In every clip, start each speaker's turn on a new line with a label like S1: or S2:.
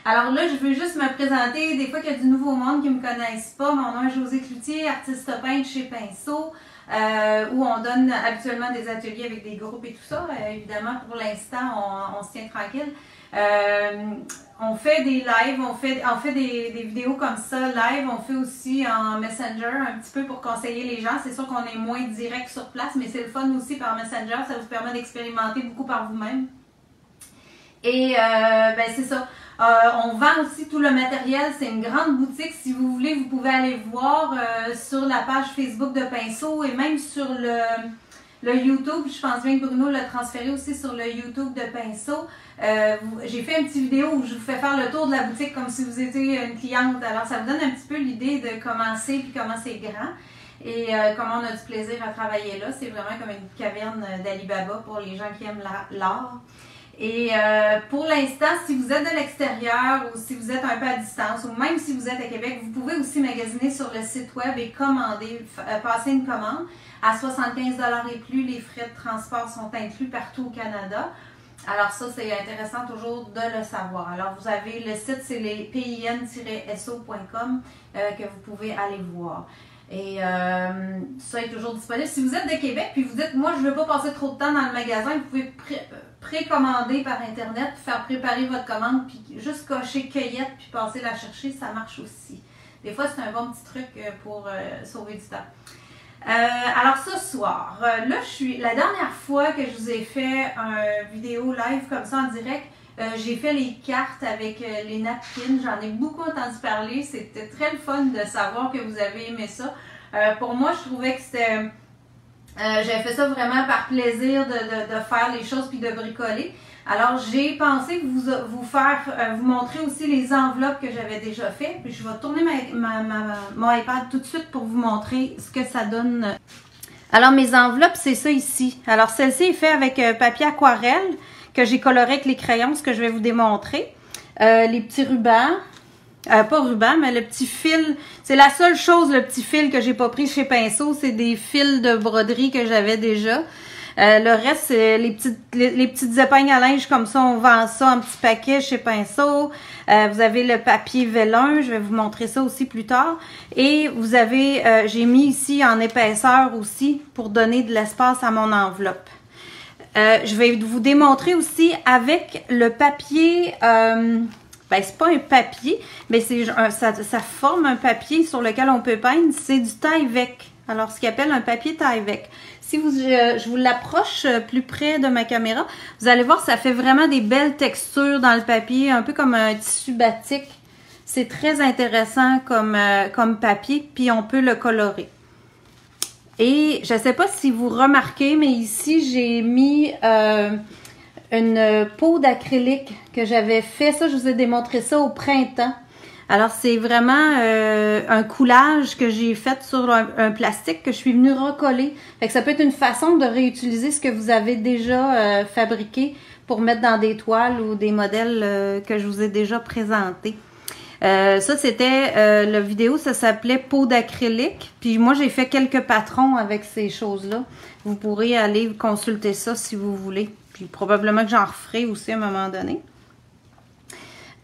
S1: Alors là, je veux juste me présenter. Des fois qu'il y a du nouveau monde qui ne me connaissent pas. Mon nom est Josée Cloutier, artiste peintre chez Pinceau, où on donne habituellement des ateliers avec des groupes et tout ça. Évidemment, pour l'instant, on se tient tranquille. On fait des lives, on fait des vidéos comme ça live. On fait aussi en Messenger un petit peu pour conseiller les gens. C'est sûr qu'on est moins direct sur place, mais c'est le fun aussi par Messenger. Ça vous permet d'expérimenter beaucoup par vous-même. Et ben c'est ça. On vend aussi tout le matériel. C'est une grande boutique. Si vous voulez, vous pouvez aller voir sur la page Facebook de Pinceau et même sur le YouTube. Je pense bien que Bruno l'a transféré aussi sur le YouTube de Pinceau. J'ai fait une petite vidéo où je vous fais faire le tour de la boutique comme si vous étiez une cliente. Alors, ça vous donne un petit peu l'idée de comment c'est et comment c'est grand. Et comment on a du plaisir à travailler là. C'est vraiment comme une caverne d'Ali Baba pour les gens qui aiment l'art. Et pour l'instant, si vous êtes de l'extérieur ou si vous êtes un peu à distance ou même si vous êtes à Québec, vous pouvez aussi magasiner sur le site web et commander, passer une commande à 75$ et plus. Les frais de transport sont inclus partout au Canada. Alors ça, c'est intéressant toujours de le savoir. Alors vous avez le site, c'est les pin-so.com que vous pouvez aller voir. Et ça est toujours disponible. Si vous êtes de Québec puis vous dites, moi je ne veux pas passer trop de temps dans le magasin, vous pouvez précommander par Internet, faire préparer votre commande, puis juste cocher cueillette, puis passer la chercher, ça marche aussi. Des fois, c'est un bon petit truc pour sauver du temps. Alors ce soir, là, la dernière fois que je vous ai fait une vidéo live comme ça en direct, j'ai fait les cartes avec les napkins. J'en ai beaucoup entendu parler. C'était très le fun de savoir que vous avez aimé ça. Pour moi, je trouvais que c'était... j'avais fait ça vraiment par plaisir de faire les choses puis de bricoler. Alors, j'ai pensé vous montrer aussi les enveloppes que j'avais déjà fait. Puis, je vais tourner mon iPad tout de suite pour vous montrer ce que ça donne. Alors, mes enveloppes, c'est ça ici. Alors, celle-ci est faite avec papier aquarelle que j'ai coloré avec les crayons, ce que je vais vous démontrer. Les petits rubans. Pas ruban, mais le petit fil. C'est la seule chose, le petit fil que j'ai pas pris chez Pinceau. C'est des fils de broderie que j'avais déjà. Le reste, c'est les petites épingles à linge comme ça. On vend ça en petits paquets chez Pinceau. Vous avez le papier vélin. Je vais vous montrer ça aussi plus tard. Et vous avez, j'ai mis ici en épaisseur aussi pour donner de l'espace à mon enveloppe. Je vais vous démontrer aussi avec le papier... ben, c'est pas un papier, mais ça forme un papier sur lequel on peut peindre. C'est du Tyvek. Alors, ce qu'ils appelle un papier Tyvek. Si je vous l'approche plus près de ma caméra, vous allez voir, ça fait vraiment des belles textures dans le papier, un peu comme un tissu batik. C'est très intéressant comme papier, puis on peut le colorer. Et je ne sais pas si vous remarquez, mais ici, j'ai mis... une peau d'acrylique que j'avais fait. Ça, je vous ai démontré ça au printemps. Alors, c'est vraiment un coulage que j'ai fait sur un plastique que je suis venue recoller. Fait que ça peut être une façon de réutiliser ce que vous avez déjà fabriqué pour mettre dans des toiles ou des modèles que je vous ai déjà présentés. Ça, c'était la vidéo, ça s'appelait peau d'acrylique. Puis moi, j'ai fait quelques patrons avec ces choses-là. Vous pourrez aller consulter ça si vous voulez. Puis probablement que j'en referai aussi à un moment donné.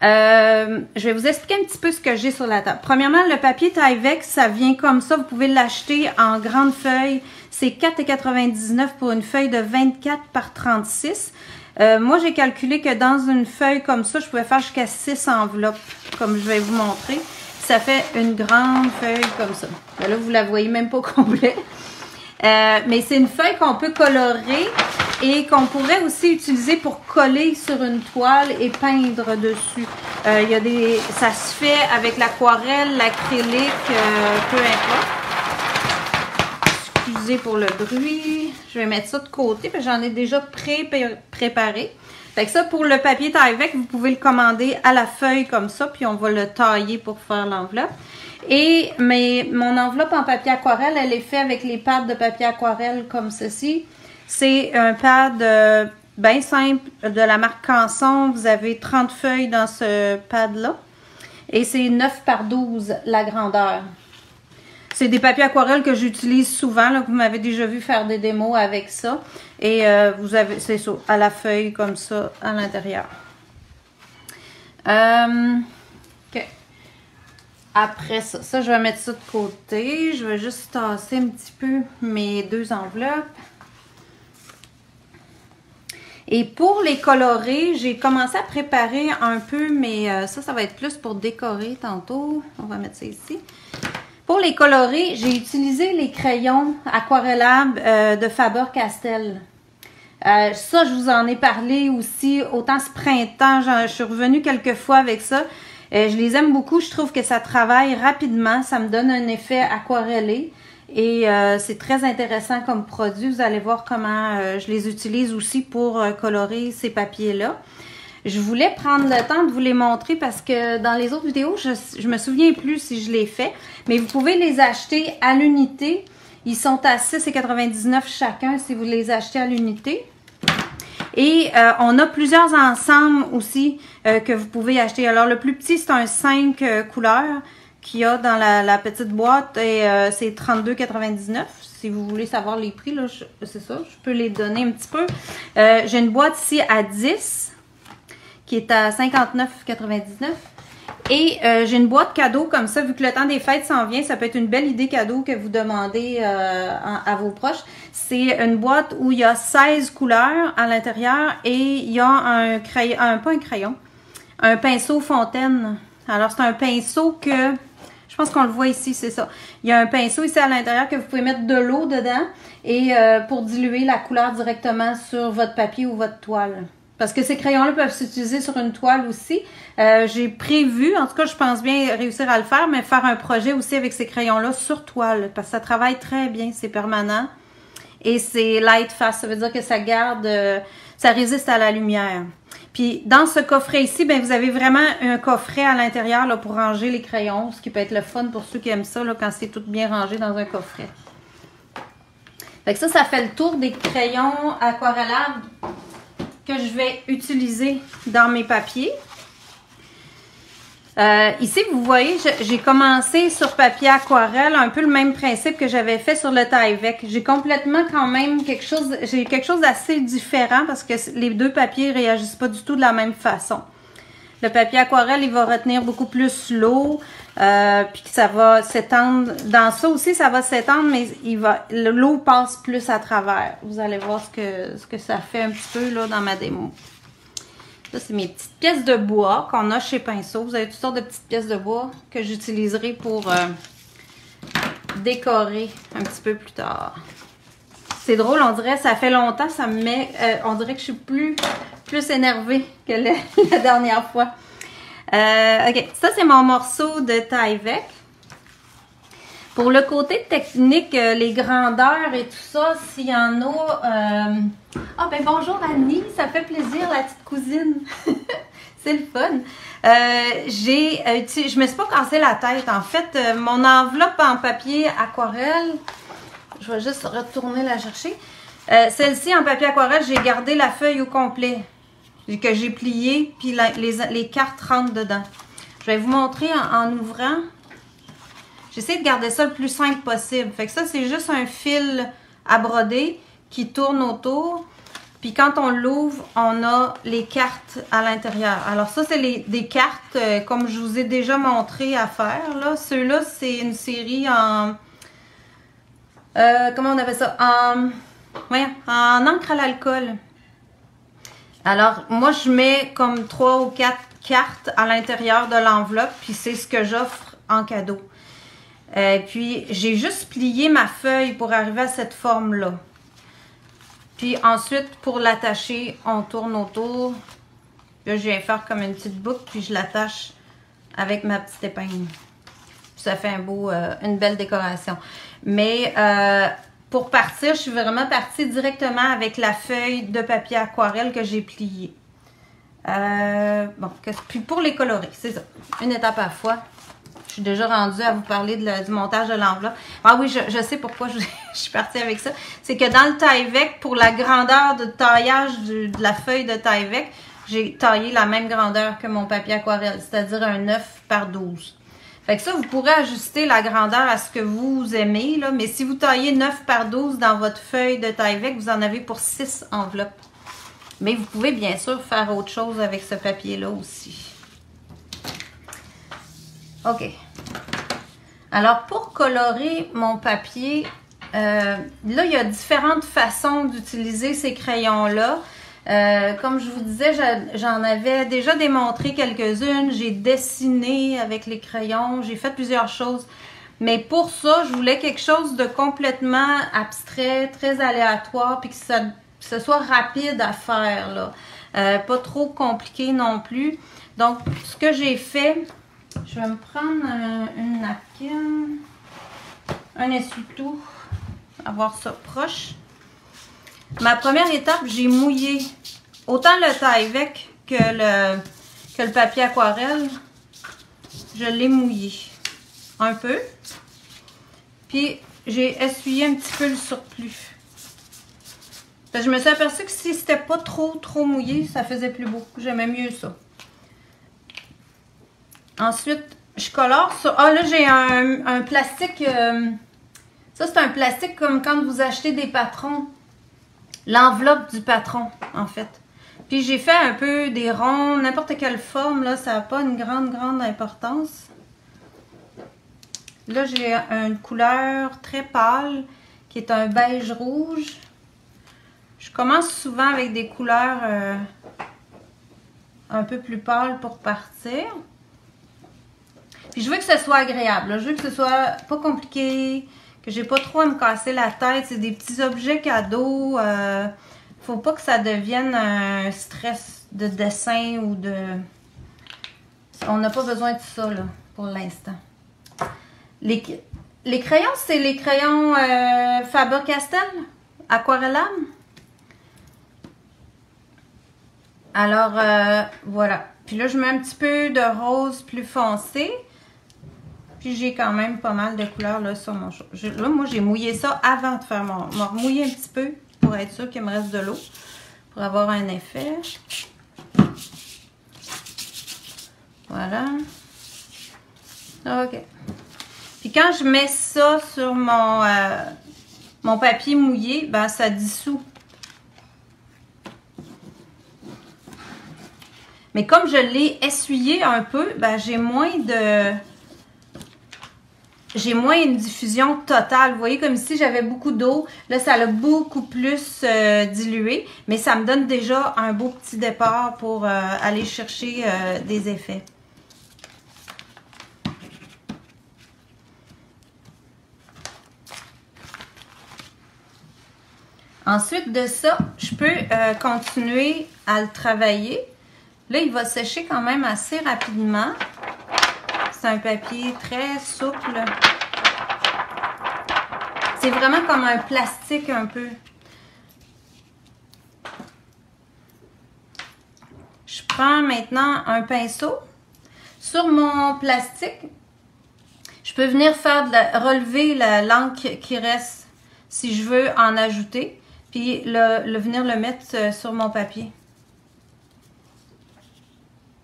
S1: Je vais vous expliquer un petit peu ce que j'ai sur la table. Premièrement, le papier Tyvek, ça vient comme ça. Vous pouvez l'acheter en grande feuille. C'est 4,99 pour une feuille de 24 par 36. Moi, j'ai calculé que dans une feuille comme ça, je pouvais faire jusqu'à 6 enveloppes, comme je vais vous montrer. Ça fait une grande feuille comme ça. Là, vous la voyez même pas complète. Mais c'est une feuille qu'on peut colorer et qu'on pourrait aussi utiliser pour coller sur une toile et peindre dessus. Ça se fait avec l'aquarelle, l'acrylique, peu importe. Excusez pour le bruit. Je vais mettre ça de côté parce que j'en ai déjà préparé. Fait que ça, pour le papier Tyvek, vous pouvez le commander à la feuille comme ça, puis on va le tailler pour faire l'enveloppe. Et mon enveloppe en papier aquarelle, elle est faite avec les pads de papier aquarelle comme ceci. C'est un pad bien simple de la marque Canson. Vous avez 30 feuilles dans ce pad-là. Et c'est 9 par 12 la grandeur. C'est des papiers aquarelles que j'utilise souvent. Là, vous m'avez déjà vu faire des démos avec ça. Et vous avez, c'est ça, à la feuille comme ça à l'intérieur. OK. Après ça, je vais mettre ça de côté. Je vais juste tasser un petit peu mes deux enveloppes. Et pour les colorer, j'ai commencé à préparer un peu, mais ça va être plus pour décorer tantôt. On va mettre ça ici. Pour les colorer, j'ai utilisé les crayons aquarellables de Faber-Castell. Ça, je vous en ai parlé aussi, autant ce printemps, je suis revenue quelques fois avec ça. Je les aime beaucoup, je trouve que ça travaille rapidement, ça me donne un effet aquarellé. Et c'est très intéressant comme produit. Vous allez voir comment je les utilise aussi pour colorer ces papiers-là. Je voulais prendre le temps de vous les montrer parce que dans les autres vidéos, je me souviens plus si je l'ai fait. Mais vous pouvez les acheter à l'unité. Ils sont à 6,99 chacun si vous les achetez à l'unité. Et on a plusieurs ensembles aussi que vous pouvez acheter. Alors le plus petit, c'est un 5 couleurs qu'il y a dans la petite boîte et c'est 32,99. Si vous voulez savoir les prix, là, c'est ça, je peux les donner un petit peu. J'ai une boîte ici à 10 qui est à 59,99. Et j'ai une boîte cadeau comme ça, vu que le temps des fêtes s'en vient, ça peut être une belle idée cadeau que vous demandez à vos proches. C'est une boîte où il y a 16 couleurs à l'intérieur et il y a un crayon, pas un crayon, un pinceau fontaine. Alors c'est un pinceau que, je pense qu'on le voit ici, c'est ça. Il y a un pinceau ici à l'intérieur que vous pouvez mettre de l'eau dedans et pour diluer la couleur directement sur votre papier ou votre toile. Parce que ces crayons-là peuvent s'utiliser sur une toile aussi. J'ai prévu, en tout cas je pense bien réussir à le faire, mais faire un projet aussi avec ces crayons-là sur toile. Parce que ça travaille très bien, c'est permanent. Et c'est light fast, ça veut dire que ça garde, ça résiste à la lumière. Puis dans ce coffret ici, ben vous avez vraiment un coffret à l'intérieur là pour ranger les crayons, ce qui peut être le fun pour ceux qui aiment ça là, quand c'est tout bien rangé dans un coffret. Fait que ça fait le tour des crayons aquarellables que je vais utiliser dans mes papiers. Ici, vous voyez, j'ai commencé sur papier aquarelle, un peu le même principe que j'avais fait sur le Tyvek. J'ai complètement quand même quelque chose d'assez différent parce que les deux papiers ne réagissent pas du tout de la même façon. Le papier aquarelle, il va retenir beaucoup plus l'eau, puis que ça va s'étendre. Dans ça aussi, ça va s'étendre, mais l'eau passe plus à travers. Vous allez voir ce que ça fait un petit peu là dans ma démo. Ça, c'est mes petites pièces de bois qu'on a chez Pinceau. Vous avez toutes sortes de petites pièces de bois que j'utiliserai pour décorer un petit peu plus tard. C'est drôle, on dirait, ça fait longtemps, ça me met, on dirait que je suis plus énervée que la dernière fois. Ok, ça c'est mon morceau de Tyvek. Pour le côté technique, les grandeurs et tout ça, s'il y en a... Ah ben bonjour Annie, ça fait plaisir la petite cousine. C'est le fun. Je me suis pas cassé la tête. En fait, mon enveloppe en papier aquarelle, je vais juste retourner la chercher. Celle-ci en papier aquarelle, j'ai gardé la feuille au complet que j'ai pliée, puis les cartes rentrent dedans. Je vais vous montrer en ouvrant. J'essaie de garder ça le plus simple possible. Fait que ça, c'est juste un fil à broder qui tourne autour. Puis quand on l'ouvre, on a les cartes à l'intérieur. Alors ça, c'est des cartes comme je vous ai déjà montré à faire. Ceux-là, c'est une série en... comment on appelle ça? En encre à l'alcool. Alors, moi, je mets comme 3 ou 4 cartes à l'intérieur de l'enveloppe. Puis c'est ce que j'offre en cadeau. Puis, j'ai juste plié ma feuille pour arriver à cette forme-là. Puis ensuite, pour l'attacher, on tourne autour. Là, je viens faire comme une petite boucle, puis je l'attache avec ma petite épingle. Puis ça fait une belle décoration. Mais pour partir, je suis vraiment partie directement avec la feuille de papier aquarelle que j'ai pliée. Puis pour les colorer, c'est ça. Une étape à la fois. Je suis déjà rendue à vous parler du montage de l'enveloppe. Ah oui, je sais pourquoi je suis partie avec ça. C'est que dans le Tyvek, pour la grandeur de taillage de la feuille de Tyvek, j'ai taillé la même grandeur que mon papier aquarelle, c'est-à-dire un 9 par 12. Fait que ça, vous pourrez ajuster la grandeur à ce que vous aimez, là. Mais si vous taillez 9 par 12 dans votre feuille de Tyvek, vous en avez pour 6 enveloppes. Mais vous pouvez bien sûr faire autre chose avec ce papier-là aussi. OK. Alors, pour colorer mon papier, là, il y a différentes façons d'utiliser ces crayons-là. Comme je vous disais, j'en avais déjà démontré quelques-unes. J'ai dessiné avec les crayons. J'ai fait plusieurs choses. Mais pour ça, je voulais quelque chose de complètement abstrait, très aléatoire, puis que ce soit rapide à faire, là. Pas trop compliqué non plus. Donc, ce que j'ai fait, je vais me prendre une napkin, un essuie-tout, avoir ça proche. Ma première étape, j'ai mouillé autant le Tyvek que le papier aquarelle. Je l'ai mouillé un peu. Puis, j'ai essuyé un petit peu le surplus. Parce que je me suis aperçue que si c'était pas trop mouillé, ça faisait plus beau. J'aimais mieux ça. Ensuite, je colore ça. Ah, là, j'ai un plastique. Ça, c'est un plastique comme quand vous achetez des patrons. L'enveloppe du patron, en fait. Puis, j'ai fait un peu des ronds, n'importe quelle forme, là. Ça n'a pas une grande importance. Là, j'ai une couleur très pâle qui est un beige rouge. Je commence souvent avec des couleurs un peu plus pâles pour partir. Puis je veux que ce soit agréable. Là. Je veux que ce soit pas compliqué, que j'ai pas trop à me casser la tête. C'est des petits objets cadeaux. Faut pas que ça devienne un stress de dessin ou de... On n'a pas besoin de ça là, pour l'instant. Les crayons, c'est les crayons Faber-Castell, Aquarellam. Alors, voilà. Puis là, je mets un petit peu de rose plus foncé. Puis j'ai quand même pas mal de couleurs là sur mon choix. Là, moi, j'ai mouillé ça avant de faire mon... Je vais remouiller un petit peu pour être sûr qu'il me reste de l'eau. Pour avoir un effet. Voilà. OK. Puis quand je mets ça sur mon papier mouillé, ben ça dissout. Mais comme je l'ai essuyé un peu, ben j'ai moins une diffusion totale. Vous voyez, comme si j'avais beaucoup d'eau. Là, ça l'a beaucoup plus dilué. Mais ça me donne déjà un beau petit départ pour aller chercher des effets. Ensuite de ça, je peux continuer à le travailler. Là, il va sécher quand même assez rapidement. C'est un papier très souple. C'est vraiment comme un plastique un peu. Je prends maintenant un pinceau. Sur mon plastique, je peux venir relever l'encre qui reste si je veux en ajouter. Puis venir le mettre sur mon papier.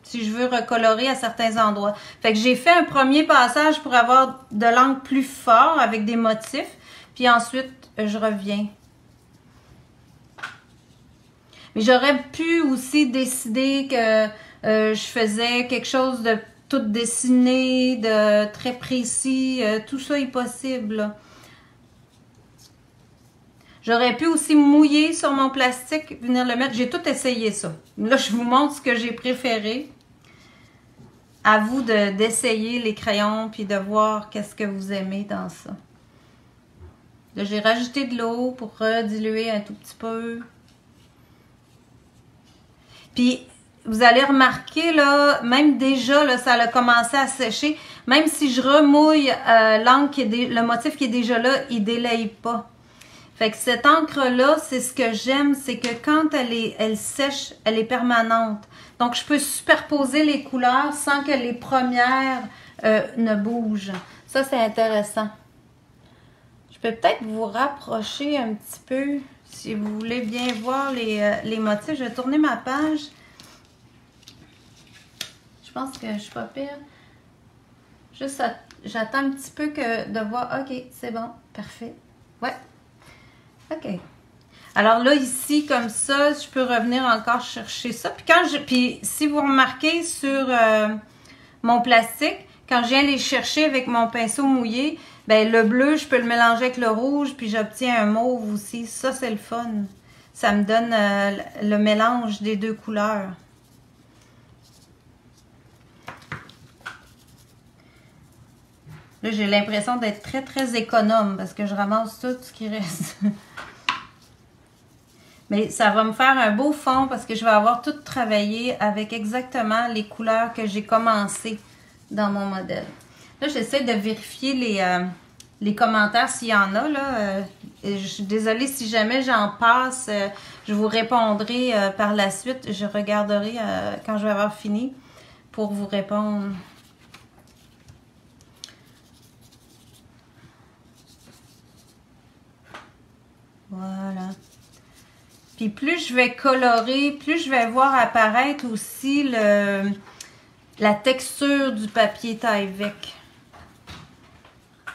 S1: Si je veux recolorer à certains endroits. Fait que j'ai fait un premier passage pour avoir de l'encre plus fort avec des motifs. Puis ensuite, je reviens. Mais j'aurais pu aussi décider que je faisais quelque chose de tout dessiné, de très précis. Tout ça est possible, là. J'aurais pu aussi mouiller sur mon plastique, venir le mettre. J'ai tout essayé ça. Là, je vous montre ce que j'ai préféré. À vous d'essayer les crayons puis de voir qu'est-ce que vous aimez dans ça. Là, j'ai rajouté de l'eau pour rediluer un tout petit peu. Puis, vous allez remarquer, là, même déjà, là, ça a commencé à sécher. Même si je remouille l'encre, le motif qui est déjà là, il ne délaye pas. Fait que cette encre-là, c'est ce que j'aime, c'est que quand elle sèche, elle est permanente. Donc, je peux superposer les couleurs sans que les premières ne bougent. Ça, c'est intéressant. Je peux peut-être vous rapprocher un petit peu si vous voulez bien voir les motifs. Je vais tourner ma page. Je pense que je suis pas pire. Juste, j'attends un petit peu de voir. OK, c'est bon. Parfait. Ouais. OK. Alors là, ici, comme ça, je peux revenir encore chercher ça. Puis si vous remarquez sur mon plastique, quand je viens les chercher avec mon pinceau mouillé, ben le bleu, je peux le mélanger avec le rouge, puis j'obtiens un mauve aussi. Ça, c'est le fun. Ça me donne le mélange des deux couleurs. Là, j'ai l'impression d'être très, très économe parce que je ramasse tout ce qui reste. Mais ça va me faire un beau fond parce que je vais avoir tout travaillé avec exactement les couleurs que j'ai commencé dans mon modèle. Là, j'essaie de vérifier les commentaires s'il y en a. Là. Je suis désolée si jamais j'en passe. Je vous répondrai par la suite. Je regarderai quand je vais avoir fini pour vous répondre. Voilà. Puis plus je vais colorer, plus je vais voir apparaître aussi la texture du papier Tyvek.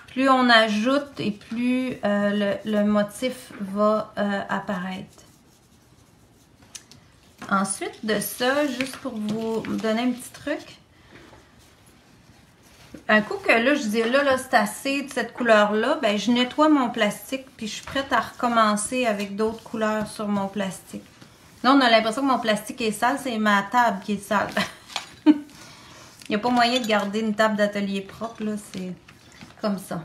S1: Plus on ajoute et plus le motif va apparaître. Ensuite de ça, juste pour vous donner un petit truc. Un coup que là, je dis là c'est assez de cette couleur-là, ben je nettoie mon plastique puis je suis prête à recommencer avec d'autres couleurs sur mon plastique. Là, on a l'impression que mon plastique est sale, c'est ma table qui est sale. Il n'y a pas moyen de garder une table d'atelier propre, là, c'est comme ça.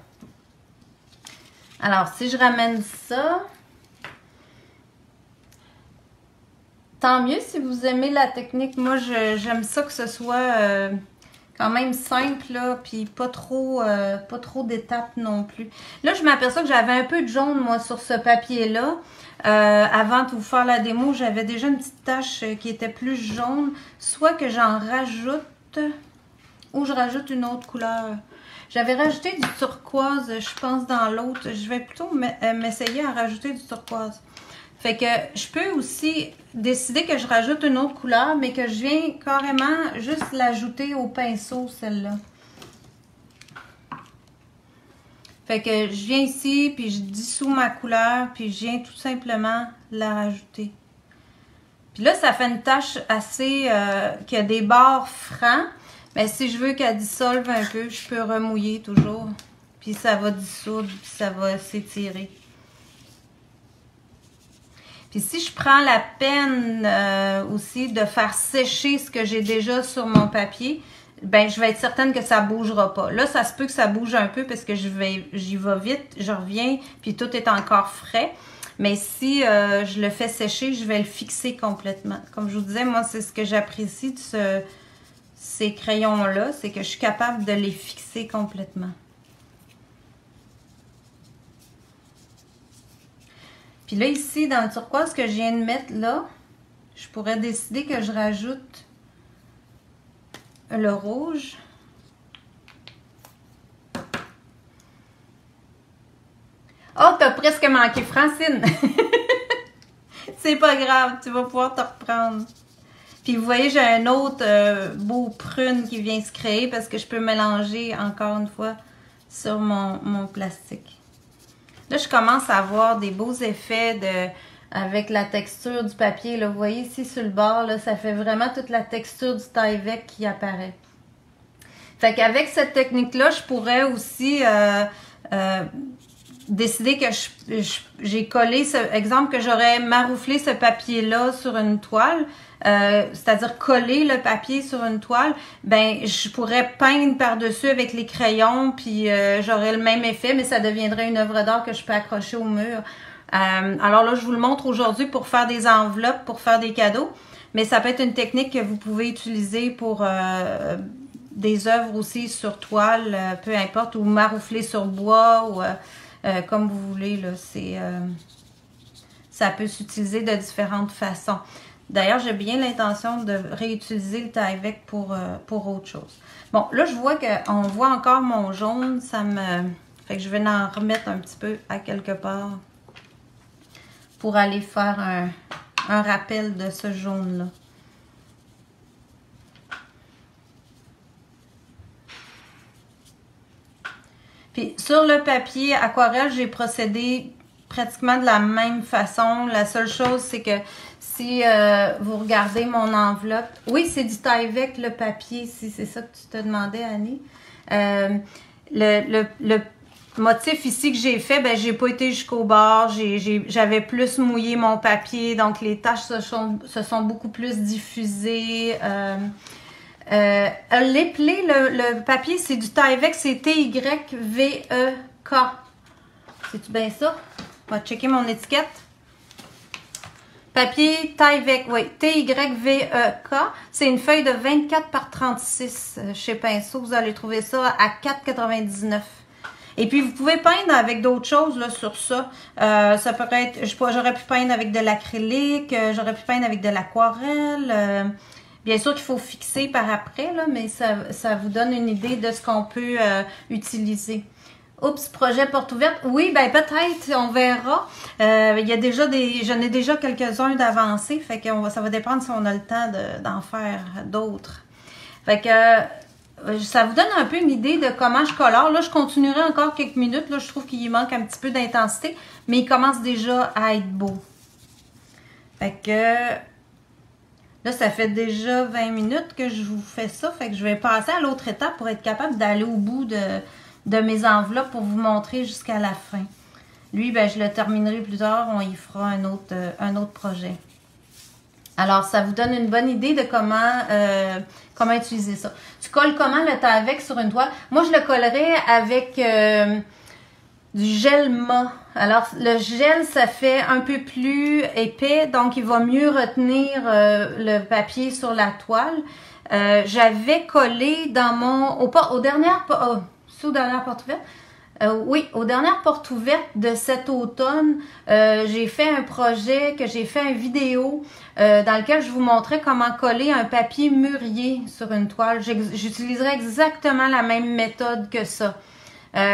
S1: Alors, si je ramène ça, tant mieux si vous aimez la technique. Moi, j'aime ça que ce soit... quand même simple, là, puis pas trop d'étapes non plus. Là, je m'aperçois que j'avais un peu de jaune, moi, sur ce papier-là. Avant de vous faire la démo, j'avais déjà une petite tache qui était plus jaune. Soit que j'en rajoute, ou je rajoute une autre couleur. J'avais rajouté du turquoise, je pense, dans l'autre. Je vais plutôt m'essayer à rajouter du turquoise. Fait que je peux aussi décider que je rajoute une autre couleur, mais que je viens carrément juste l'ajouter au pinceau, celle-là. Fait que je viens ici, puis je dissous ma couleur, puis je viens tout simplement la rajouter. Puis là, ça fait une tache assez... qui a des bords francs. Mais si je veux qu'elle dissolve un peu, je peux remouiller toujours. Puis ça va dissoudre, puis ça va s'étirer. Puis si je prends la peine aussi de faire sécher ce que j'ai déjà sur mon papier, ben je vais être certaine que ça ne bougera pas. Là, ça se peut que ça bouge un peu parce que j'y vais vite, je reviens, puis tout est encore frais. Mais si je le fais sécher, je vais le fixer complètement. Comme je vous disais, moi, c'est ce que j'apprécie de ces crayons-là, c'est que je suis capable de les fixer complètement. Puis là, ici, dans le turquoise que je viens de mettre là, je pourrais décider que je rajoute le rouge. Oh, t'as presque manqué, Francine! C'est pas grave, tu vas pouvoir te reprendre. Puis vous voyez, j'ai un autre beau prune qui vient se créer parce que je peux mélanger encore une fois sur mon plastique. Là, je commence à avoir des beaux effets avec la texture du papier. Là, vous voyez ici sur le bord, là, ça fait vraiment toute la texture du Tyvek qui apparaît. Fait qu'avec cette technique-là, je pourrais aussi décider que j'ai collé, exemple que j'aurais marouflé ce papier-là sur une toile, c'est-à-dire coller le papier sur une toile, ben je pourrais peindre par-dessus avec les crayons, puis j'aurais le même effet, mais ça deviendrait une œuvre d'art que je peux accrocher au mur. Alors là, je vous le montre aujourd'hui pour faire des enveloppes, pour faire des cadeaux, mais ça peut être une technique que vous pouvez utiliser pour des œuvres aussi sur toile, peu importe, ou maroufler sur bois, ou comme vous voulez, là, ça peut s'utiliser de différentes façons. D'ailleurs, j'ai bien l'intention de réutiliser le Tyvek pour autre chose. Bon, là, je vois qu'on voit encore mon jaune. Fait que je vais en remettre un petit peu à quelque part pour aller faire un rappel de ce jaune-là. Puis, sur le papier aquarelle, j'ai procédé pratiquement de la même façon. La seule chose, c'est que si vous regardez mon enveloppe, oui, c'est du Tyvek le papier, si c'est ça que tu te demandais, Annie. Le motif ici que j'ai fait, ben j'ai pas été jusqu'au bord, j'avais plus mouillé mon papier, donc les taches se sont beaucoup plus diffusées. Les plaies, le papier, c'est du Tyvek, c'est Tyvek. C'est-tu bien ça? On va checker mon étiquette. Papier Tyvek, oui, Tyvek. C'est une feuille de 24 par 36 chez Pinceau. Vous allez trouver ça à 4,99. Et puis, vous pouvez peindre avec d'autres choses là, sur ça. Ça pourrait être, j'aurais pu peindre avec de l'acrylique, j'aurais pu peindre avec de l'aquarelle. Bien sûr qu'il faut fixer par après, là, mais ça vous donne une idée de ce qu'on peut utiliser. Oups, projet porte ouverte. Oui, ben peut-être, on verra. Il y a déjà j'en ai déjà quelques-uns d'avancés, fait que ça va dépendre si on a le temps d'en faire d'autres. Fait que ça vous donne un peu une idée de comment je colore. Là, je continuerai encore quelques minutes. Là, je trouve qu'il manque un petit peu d'intensité, mais il commence déjà à être beau. Fait que là, ça fait déjà 20 minutes que je vous fais ça. Fait que je vais passer à l'autre étape pour être capable d'aller au bout de mes enveloppes pour vous montrer jusqu'à la fin. Lui, ben, je le terminerai plus tard. On y fera un autre projet. Alors, ça vous donne une bonne idée de comment utiliser ça. Tu colles comment le Tyvek sur une toile? Moi, je le collerais avec du gel mat. Alors, le gel, ça fait un peu plus épais, donc il va mieux retenir le papier sur la toile. J'avais collé dans aux dernières portes ouvertes. Oui, aux dernières portes ouvertes de cet automne, j'ai fait un projet, un vidéo dans lequel je vous montrais comment coller un papier mûrier sur une toile. J'utiliserai exactement la même méthode que ça.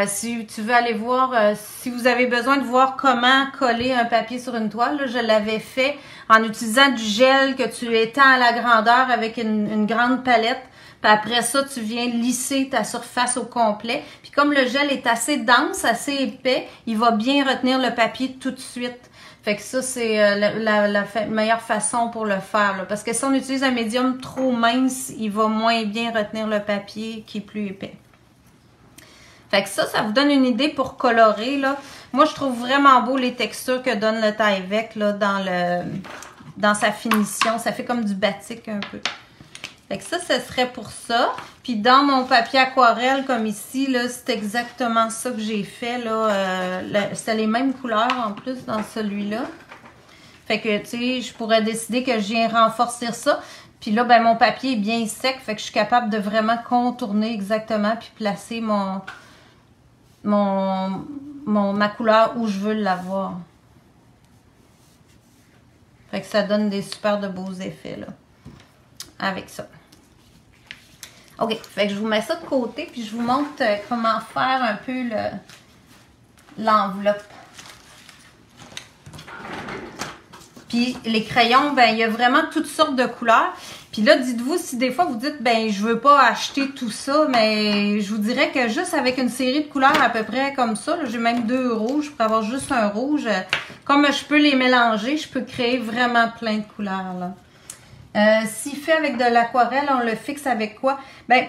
S1: Si tu veux aller voir, si vous avez besoin de voir comment coller un papier sur une toile, là, je l'avais fait en utilisant du gel que tu étends à la grandeur avec une grande palette. Puis après ça, tu viens lisser ta surface au complet. Puis comme le gel est assez dense, assez épais, il va bien retenir le papier tout de suite. Fait que ça, c'est la meilleure façon pour le faire. Là. Parce que si on utilise un médium trop mince, il va moins bien retenir le papier qui est plus épais. Fait que ça vous donne une idée pour colorer. Là. Moi, je trouve vraiment beau les textures que donne le Tyvek là, dans sa finition. Ça fait comme du batik un peu. Fait que ça, ce serait pour ça. Puis dans mon papier aquarelle, comme ici, là, c'est exactement ça que j'ai fait. C'était les mêmes couleurs en plus dans celui-là. Fait que, tu sais, je pourrais décider que je viens renforcer ça. Puis là, ben mon papier est bien sec. Fait que je suis capable de vraiment contourner exactement puis placer ma couleur où je veux l'avoir. Fait que ça donne des super de beaux effets, là. Avec ça. OK, fait que je vous mets ça de côté, puis je vous montre comment faire un peu l'enveloppe. Puis les crayons, ben il y a vraiment toutes sortes de couleurs. Puis là, dites-vous, si des fois vous dites, ben je veux pas acheter tout ça, mais je vous dirais que juste avec une série de couleurs à peu près comme ça, j'ai même 2 rouges, je pourrais avoir juste un rouge. Comme je peux les mélanger, je peux créer vraiment plein de couleurs, là. S'il fait avec de l'aquarelle, on le fixe avec quoi? Ben,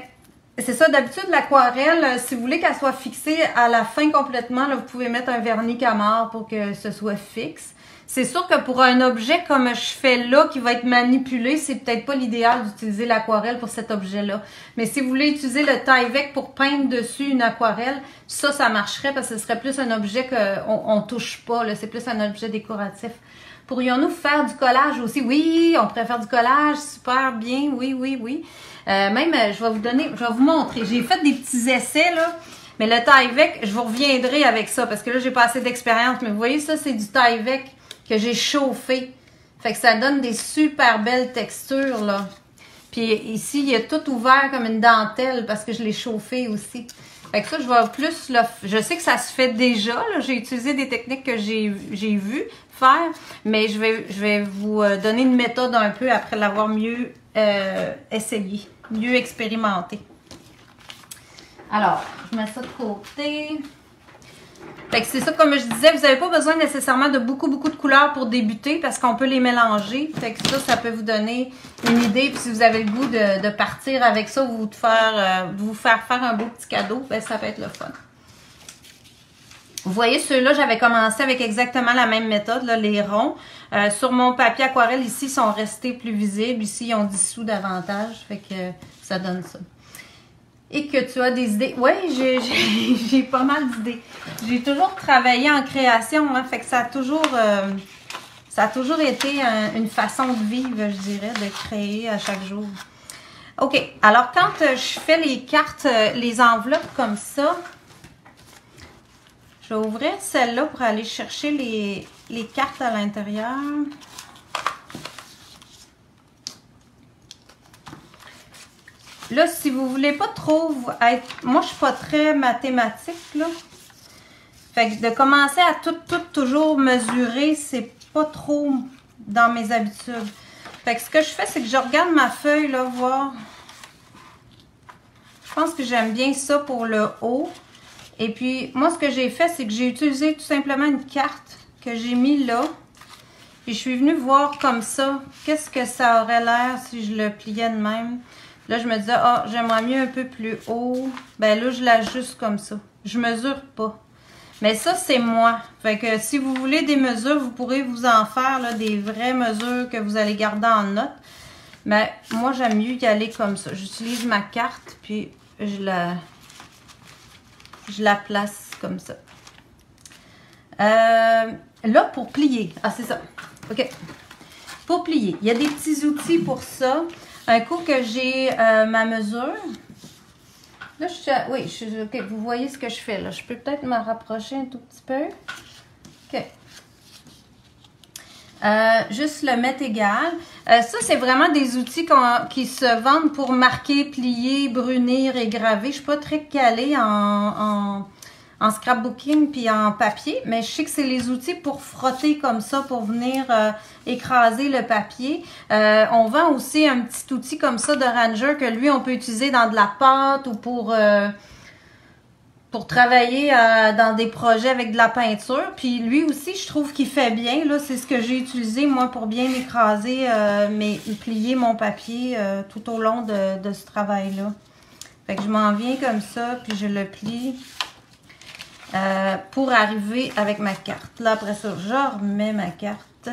S1: c'est ça, d'habitude, l'aquarelle, si vous voulez qu'elle soit fixée à la fin complètement, là, vous pouvez mettre un vernis Camard pour que ce soit fixe. C'est sûr que pour un objet comme je fais là, qui va être manipulé, c'est peut-être pas l'idéal d'utiliser l'aquarelle pour cet objet-là. Mais si vous voulez utiliser le Tyvek pour peindre dessus une aquarelle, ça marcherait parce que ce serait plus un objet qu'on touche pas, c'est plus un objet décoratif. Pourrions-nous faire du collage aussi? Oui, on pourrait faire du collage, super bien, oui. Même, je vais vous montrer. J'ai fait des petits essais, là. Mais le Tyvek, je vous reviendrai avec ça, parce que là, j'ai pas assez d'expérience. Mais vous voyez, ça, c'est du Tyvek que j'ai chauffé. Fait que ça donne des super belles textures, là. Puis ici, il y a tout ouvert comme une dentelle, parce que je l'ai chauffé aussi. Fait que ça, je vais plus... Je sais que ça se fait déjà, là. J'ai utilisé des techniques que j'ai vues faire, mais je vais vous donner une méthode un peu après l'avoir mieux essayé, mieux expérimenté. Alors, je mets ça de côté. Fait que c'est ça, comme je disais, vous n'avez pas besoin nécessairement de beaucoup de couleurs pour débuter parce qu'on peut les mélanger. Fait que ça peut vous donner une idée. Puis si vous avez le goût de partir avec ça, vous faire un beau petit cadeau, ben ça peut être le fun. Vous voyez, ceux-là, j'avais commencé avec exactement la même méthode, là, les ronds. Sur mon papier aquarelle, ici, ils sont restés plus visibles. Ici, ils ont dissous davantage. Fait que ça donne ça. Et que tu as des idées. Oui, j'ai pas mal d'idées. J'ai toujours travaillé en création, hein, fait que ça a toujours été une façon de vivre, je dirais, de créer à chaque jour. OK, alors quand je fais les cartes, les enveloppes comme ça, je vais ouvrir celle-là pour aller chercher les cartes à l'intérieur. Là, si vous voulez pas trop être... Moi, je suis pas très mathématique, là. Fait que de commencer à tout toujours mesurer, c'est pas trop dans mes habitudes. Fait que ce que je fais, c'est que je regarde ma feuille, là, voir. Je pense que j'aime bien ça pour le haut. Et puis, moi, ce que j'ai fait, c'est que j'ai utilisé tout simplement une carte que j'ai mis là. Puis, je suis venue voir comme ça, qu'est-ce que ça aurait l'air si je le pliais de même. Là, je me disais, ah, j'aimerais mieux un peu plus haut. Ben là, je l'ajuste comme ça. Je mesure pas. Mais ça, c'est moi. Fait que si vous voulez des mesures, vous pourrez vous en faire, là, des vraies mesures que vous allez garder en note. Mais moi, j'aime mieux y aller comme ça. J'utilise ma carte, puis je la place comme ça. Là, pour plier. Ah, c'est ça. OK. Pour plier, il y a des petits outils pour ça. Un coup que j'ai ma mesure, là, OK, vous voyez ce que je fais là. Je peux peut-être me rapprocher un tout petit peu. OK. Juste le mettre égal. Ça, c'est vraiment des outils qui se vendent pour marquer, plier, brunir et graver. Je ne suis pas très calée en scrapbooking puis en papier, mais je sais que c'est les outils pour frotter comme ça, pour venir écraser le papier. On vend aussi un petit outil comme ça de Ranger que lui, on peut utiliser dans de la pâte ou pour travailler dans des projets avec de la peinture. Puis lui aussi, je trouve qu'il fait bien. Là, c'est ce que j'ai utilisé, moi, pour bien écraser, plier mon papier tout au long de ce travail-là. Fait que je m'en viens comme ça, puis je le plie. Pour arriver avec ma carte. Là, après ça, je remets ma carte.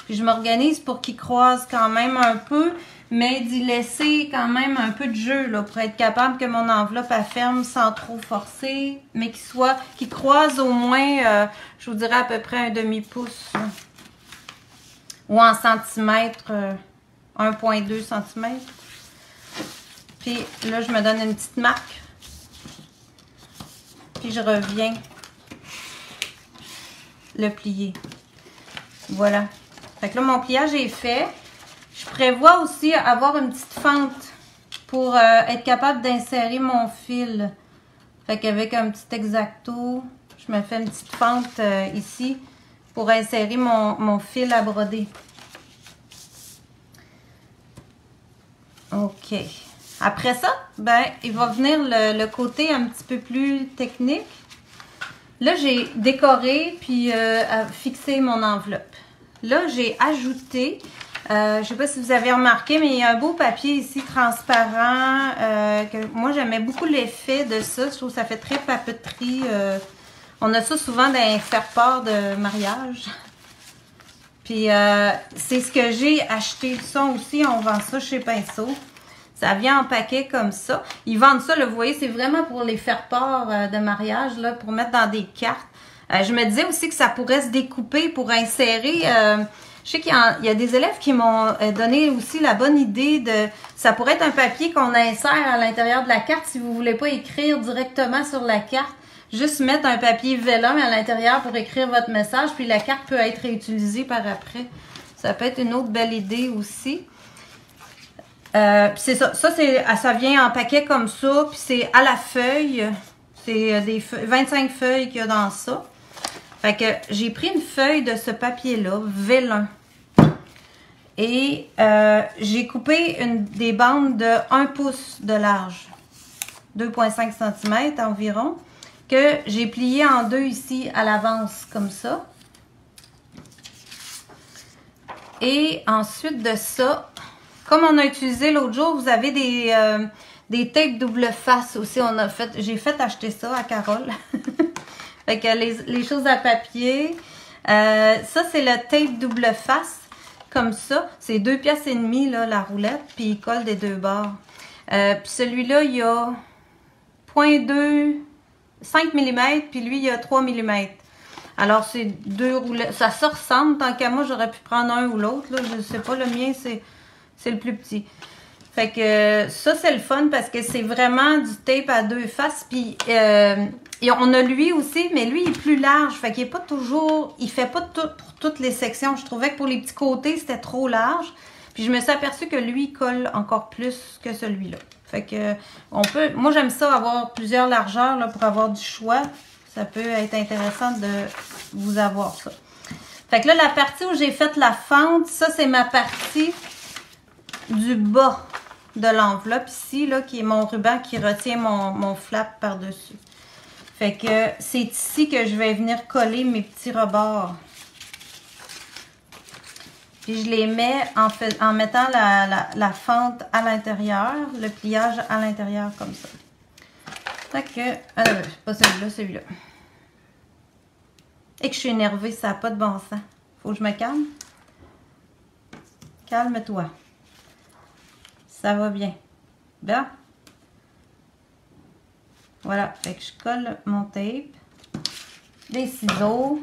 S1: Puis je m'organise pour qu'il croise quand même un peu, mais d'y laisser quand même un peu de jeu, là, pour être capable que mon enveloppe elle ferme sans trop forcer, mais qu'il croise au moins, je vous dirais à peu près un demi-pouce. Ou en centimètres, 1,2 cm. Puis là, je me donne une petite marque. Puis je reviens le plier. Voilà. Fait que là, mon pliage est fait. Je prévois aussi avoir une petite fente pour être capable d'insérer mon fil. Fait qu'avec un petit X-Acto, je me fais une petite fente ici pour insérer mon fil à broder. OK. Après ça, ben, il va venir le côté un petit peu plus technique. Là, j'ai décoré puis fixé mon enveloppe. Là, j'ai ajouté, je ne sais pas si vous avez remarqué, mais il y a un beau papier ici transparent. Que moi, j'aimais beaucoup l'effet de ça. Je trouve que ça fait très papeterie. On a ça souvent dans les faire-part de mariage. Puis, c'est ce que j'ai acheté. Ça aussi, on vend ça chez Pinceau. Ça vient en paquet comme ça. Ils vendent ça, là, vous voyez, c'est vraiment pour les faire-part de mariage, là, pour mettre dans des cartes. Je me disais aussi que ça pourrait se découper pour insérer. Je sais qu'il y a des élèves qui m'ont donné aussi la bonne idée de... Ça pourrait être un papier qu'on insère à l'intérieur de la carte si vous ne voulez pas écrire directement sur la carte. Juste mettre un papier vélum à l'intérieur pour écrire votre message, puis la carte peut être réutilisée par après. Ça peut être une autre belle idée aussi. C'est ça. Ça vient en paquet comme ça. Puis c'est à la feuille. C'est des 25 feuilles qu'il y a dans ça. Fait que j'ai pris une feuille de ce papier-là, vélin. Et j'ai coupé des bandes de 1 pouce de large. 2,5 cm environ. que j'ai plié en deux ici à l'avance, comme ça. Et ensuite de ça, comme on a utilisé l'autre jour, vous avez des tapes double face aussi. J'ai fait acheter ça à Carole. Fait que les choses à papier. Ça, c'est le tape double face. Comme ça. C'est 2,5 piastres là, la roulette. Puis il colle des deux bords. Puis celui-là, il y a 0,2, 5 mm. Puis lui, il y a 3 mm. Alors, c'est deux roulettes. Ça se ressemble. Tant qu'à moi, j'aurais pu prendre un ou l'autre. Je ne sais pas. Le mien, c'est le plus petit. Fait que ça, c'est le fun parce que c'est vraiment du tape à deux faces. Puis, et on a lui aussi, mais lui, il est plus large. Fait qu'il est pas toujours... Il fait pas tout pour toutes les sections. Je trouvais que pour les petits côtés, c'était trop large. Puis, je me suis aperçue que lui, il colle encore plus que celui-là. Fait que, on peut... Moi, j'aime ça, avoir plusieurs largeurs là, pour avoir du choix. Ça peut être intéressant de vous avoir ça. Fait que là, la partie où j'ai fait la fente, ça, c'est ma partie du bas de l'enveloppe ici, là, qui est mon ruban qui retient mon flap par-dessus. Fait que c'est ici que je vais venir coller mes petits rebords. Puis je les mets en mettant la fente à l'intérieur, le pliage à l'intérieur comme ça. Fait que, pas celui-là, celui-là. Et que je suis énervée, ça n'a pas de bon sens. Faut que je me calme. Calme-toi. Ça va bien. Bien. Voilà. Fait que je colle mon tape. Des ciseaux.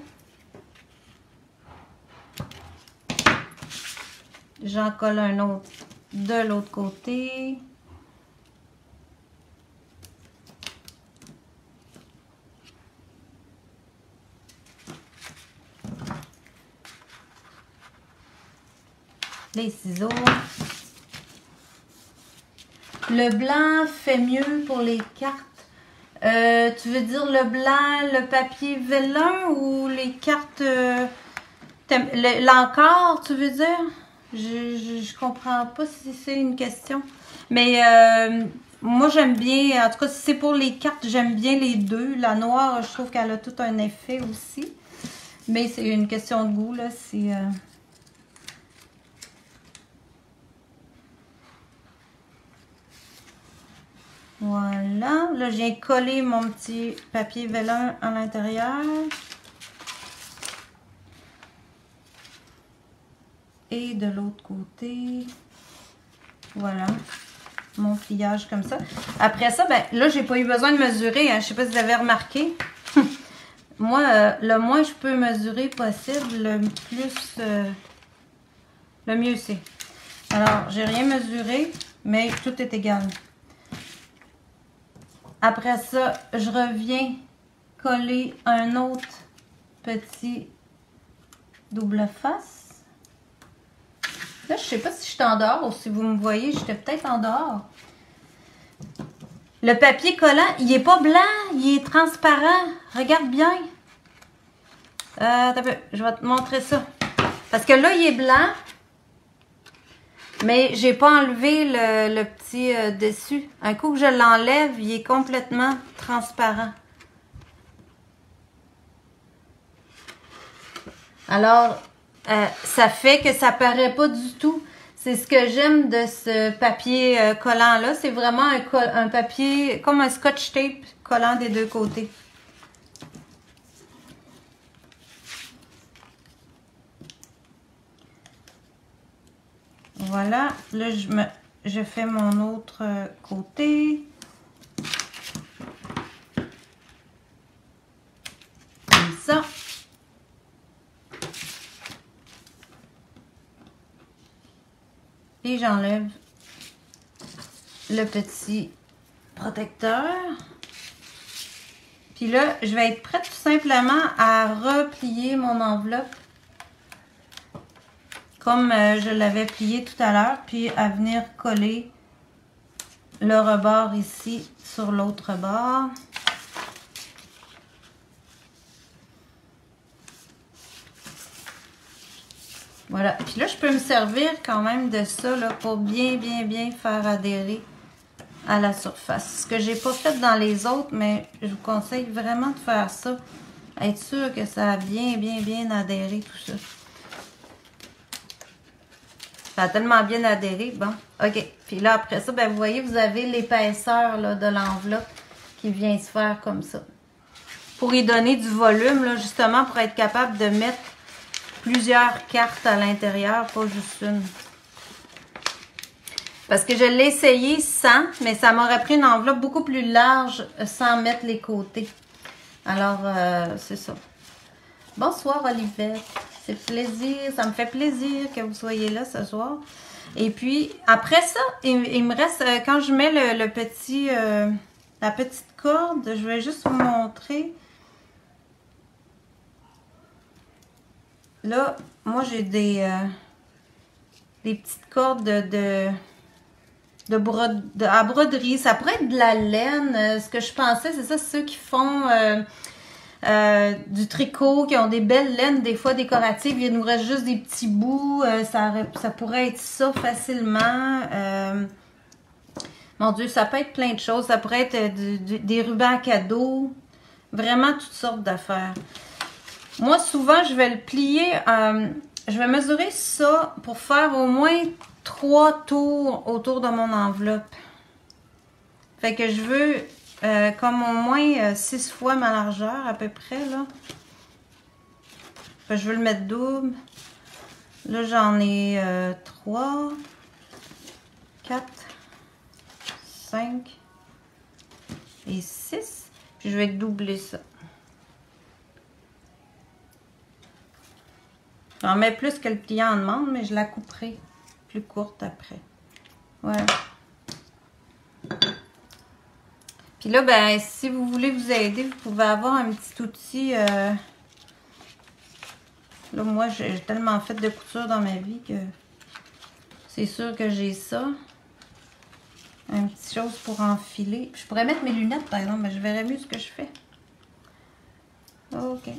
S1: J'en colle un autre de l'autre côté. Les ciseaux. Le blanc fait mieux pour les cartes. Tu veux dire le blanc, le papier vélin ou les cartes... l'encart, tu veux dire? Je comprends pas si c'est une question. Mais moi, j'aime bien... En tout cas, si c'est pour les cartes, j'aime bien les deux. La noire, je trouve qu'elle a tout un effet aussi. Mais c'est une question de goût, là. C'est... Voilà. Là, je viens coller mon petit papier vélin à l'intérieur. Et de l'autre côté. Voilà. Mon pliage comme ça. Après ça, ben là, j'ai pas eu besoin de mesurer. Hein. Je sais pas si vous avez remarqué. Moi, le moins je peux mesurer possible, le plus... le mieux c'est. Alors, j'ai rien mesuré, mais tout est égal. Après ça, je reviens coller un autre petit double face. Là, je sais pas si je suis en dehors ou si vous me voyez, j'étais peut-être en dehors. Le papier collant, il est pas blanc, il est transparent. Regarde bien. Je vais te montrer ça. Parce que là, il est blanc. Mais j'ai pas enlevé le petit dessus. Un coup que je l'enlève, il est complètement transparent. Alors, ça fait que ça paraît pas du tout. C'est ce que j'aime de ce papier collant-là. C'est vraiment un papier, comme un scotch tape collant des deux côtés. Voilà, là je fais mon autre côté. Comme ça. Et j'enlève le petit protecteur. Puis là, je vais être prête tout simplement à replier mon enveloppe comme je l'avais plié tout à l'heure, puis à venir coller le rebord ici sur l'autre bord. Voilà. Puis là, je peux me servir quand même de ça là, pour bien faire adhérer à la surface. Ce que j'ai pas fait dans les autres, mais je vous conseille vraiment de faire ça. Être sûr que ça a bien adhéré tout ça. Ça a tellement bien adhéré. Bon, OK. Puis là, après ça, ben, vous voyez, vous avez l'épaisseur de l'enveloppe qui vient se faire comme ça. Pour y donner du volume, là, justement, pour être capable de mettre plusieurs cartes à l'intérieur, pas juste une. Parce que je l'ai essayé sans, mais ça m'aurait pris une enveloppe beaucoup plus large sans mettre les côtés. Alors, c'est ça. Bonsoir, Olivette. C'est plaisir, ça me fait plaisir que vous soyez là ce soir. Et puis, après ça, il me reste, quand je mets le petit, la petite corde, je vais juste vous montrer. Là, moi, j'ai des petites cordes à broderie. Ça pourrait être de la laine. Ce que je pensais, c'est ça, ceux qui font du tricot, qui ont des belles laines, des fois décoratives. Il nous reste juste des petits bouts. Ça pourrait être ça facilement. Mon Dieu, ça peut être plein de choses. Ça pourrait être des rubans à cadeaux. Vraiment toutes sortes d'affaires. Moi, souvent, je vais le plier. Je vais mesurer ça pour faire au moins 3 tours autour de mon enveloppe. Fait que je veux comme au moins 6 fois ma largeur à peu près là. Fait que je veux le mettre double. Là, j'en ai 3, 4, 5 et 6. Puis je vais doubler ça. J'en mets plus que le pliant en demande, mais je la couperai plus courte après. Voilà. Puis là, ben, si vous voulez vous aider, vous pouvez avoir un petit outil. Là, moi, j'ai tellement fait de couture dans ma vie que c'est sûr que j'ai ça. Une petite chose pour enfiler. Je pourrais mettre mes lunettes, par exemple, mais je verrais mieux ce que je fais. OK.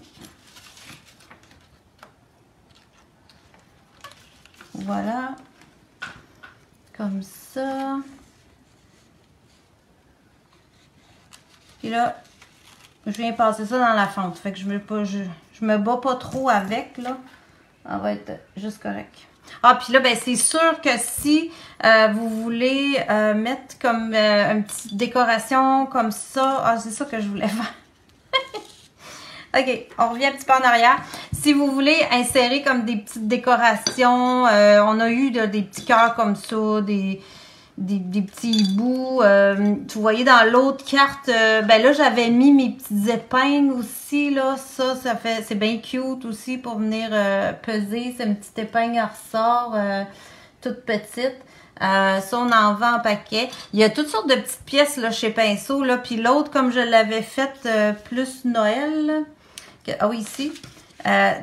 S1: Voilà. Comme ça. Puis là, je viens passer ça dans la fente. Fait que je me bats pas trop avec, là. Ça va être juste correct. Ah, puis là, ben c'est sûr que si vous voulez mettre comme une petite décoration comme ça. Ah, c'est ça que je voulais faire. OK, on revient un petit peu en arrière. Si vous voulez insérer comme des petites décorations, on a eu des petits cœurs comme ça, des petits bouts. Vous voyez dans l'autre carte, ben là j'avais mis mes petites épingles aussi, là. C'est bien cute aussi pour venir peser. C'est une petite épingle à ressort, toute petite. Ça, on en vend en paquet. Il y a toutes sortes de petites pièces là chez Pinceau, là. Puis l'autre, comme je l'avais faite plus Noël, là. Ah oui, ici.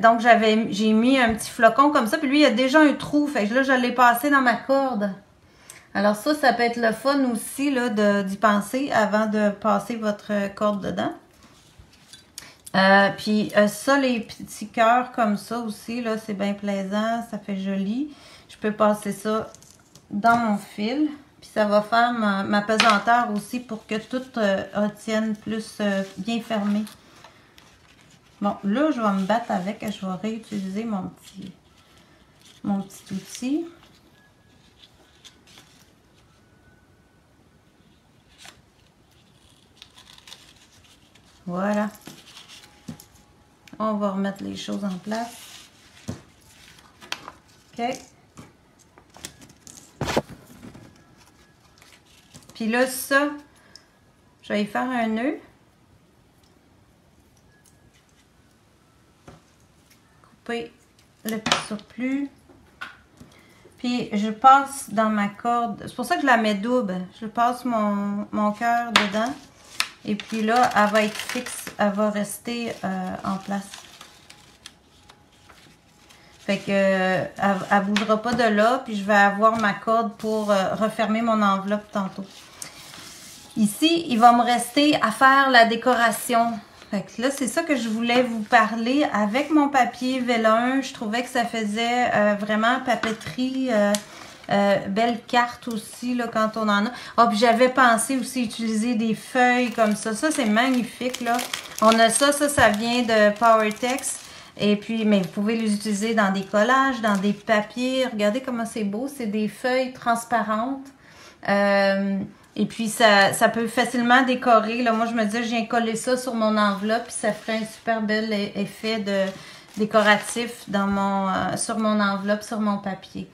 S1: Donc, j'ai mis un petit flocon comme ça. Puis lui, il y a déjà un trou. Fait que là, je l'ai passé dans ma corde. Alors ça peut être le fun aussi là d'y penser avant de passer votre corde dedans. Puis ça, les petits cœurs comme ça aussi, là, c'est bien plaisant. Ça fait joli. Je peux passer ça dans mon fil. Puis ça va faire ma pesanteur aussi pour que tout retienne plus bien fermé. Bon, là, je vais me battre avec. Je vais réutiliser mon petit outil. Voilà. On va remettre les choses en place. OK. Puis là, ça, je vais y faire un nœud. Couper le petit surplus. Puis je passe dans ma corde. C'est pour ça que je la mets double. Je passe mon cœur dedans. Et puis là, elle va être fixe. Elle va rester en place. Fait que elle bougera pas de là. Puis je vais avoir ma corde pour refermer mon enveloppe tantôt. Ici, il va me rester à faire la décoration. Fait que là, c'est ça que je voulais vous parler. Avec mon papier vélin, je trouvais que ça faisait vraiment papeterie. Belle carte aussi, là, quand on en a. Ah, puis j'avais pensé aussi utiliser des feuilles comme ça. Ça, c'est magnifique, là. On a ça, ça vient de PowerTex. Et puis, mais vous pouvez les utiliser dans des collages, dans des papiers. Regardez comment c'est beau. C'est des feuilles transparentes. Et puis, ça peut facilement décorer. Là, moi, je me disais, je viens coller ça sur mon enveloppe. Puis, ça ferait un super bel effet de décoratif dans sur mon enveloppe, sur mon papier.